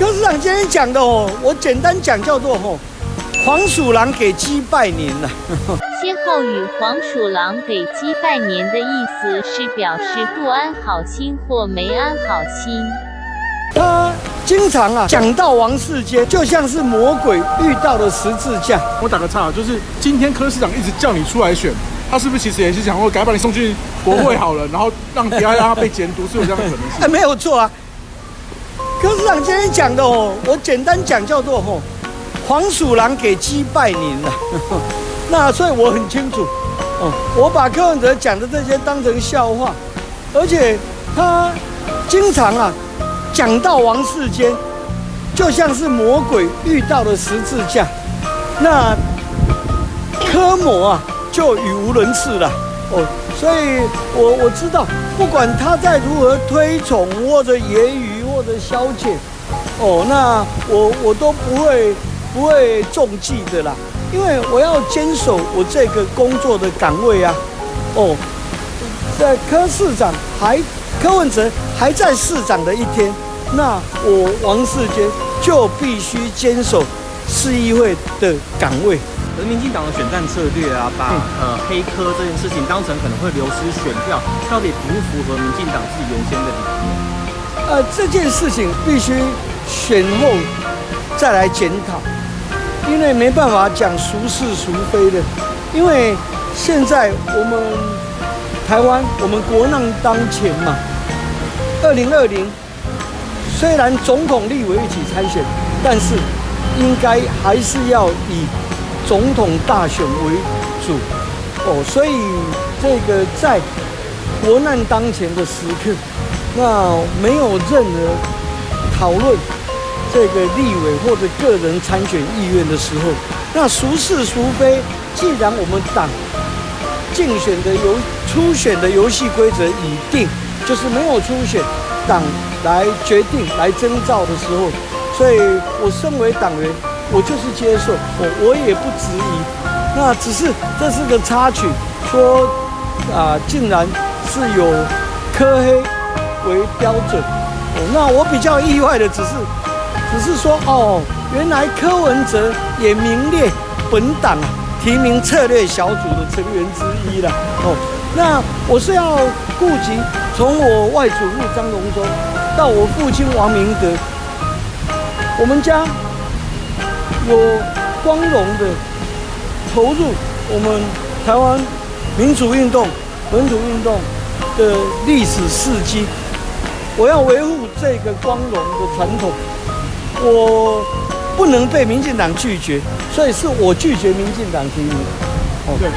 柯市长今天讲的哦，我简单讲叫做黄鼠狼给鸡拜年了。歇后语黄鼠狼给鸡拜年的意思是表示不安好心或没安好心。他经常讲到王世坚，就像是魔鬼遇到了十字架。我打个岔，就是今天柯市长一直叫你出来选，他是不是其实也是想说，赶快把你送去国会好了，然后不要让他被监督，是有这样的可能性？没有错啊。柯市长今天讲的哦，我简单讲叫做黄鼠狼给鸡拜年了。那所以我很清楚，我把柯文哲讲的这些当成笑话，而且他经常讲到王世坚，就像是魔鬼遇到了十字架，那柯魔就语无伦次了。所以我知道，不管他在如何推崇或者揶揄或者消遣，那我都不会中计的啦，因为我要坚守我这个工作的岗位啊。在柯文哲还在市长的一天，那我王世坚就必须坚守市议会的岗位。而民进党的选战策略把黑科这件事情当成可能会流失选票，到底符不符合民进党自己原先的理念？这件事情必须选后再来检讨，因为没办法讲孰是孰非的。因为现在我们台湾国难当前嘛，2020虽然总统立委一起参选，但是应该还是要以总统大选为主所以这个在国难当前的时刻，那没有任何讨论这个立委或者个人参选意愿的时候，那孰是孰非，既然我们党竞选的初选的游戏规则已定，就是没有初选，党来决定来征召的时候，所以我身为党员，我就是接受，我也不质疑。那只是这是个插曲，说竟然是有柯黑为标准。那我比较意外的只是说原来柯文哲也名列本党提名策略小组的成员之一了。那我是要顾及从我外祖父张荣洲到我父亲王明德，我们家有光荣的投入我们台湾民主运动、本土运动的历史事迹，我要维护这个光荣的传统，我不能被民进党拒绝，所以是我拒绝民进党提名。对。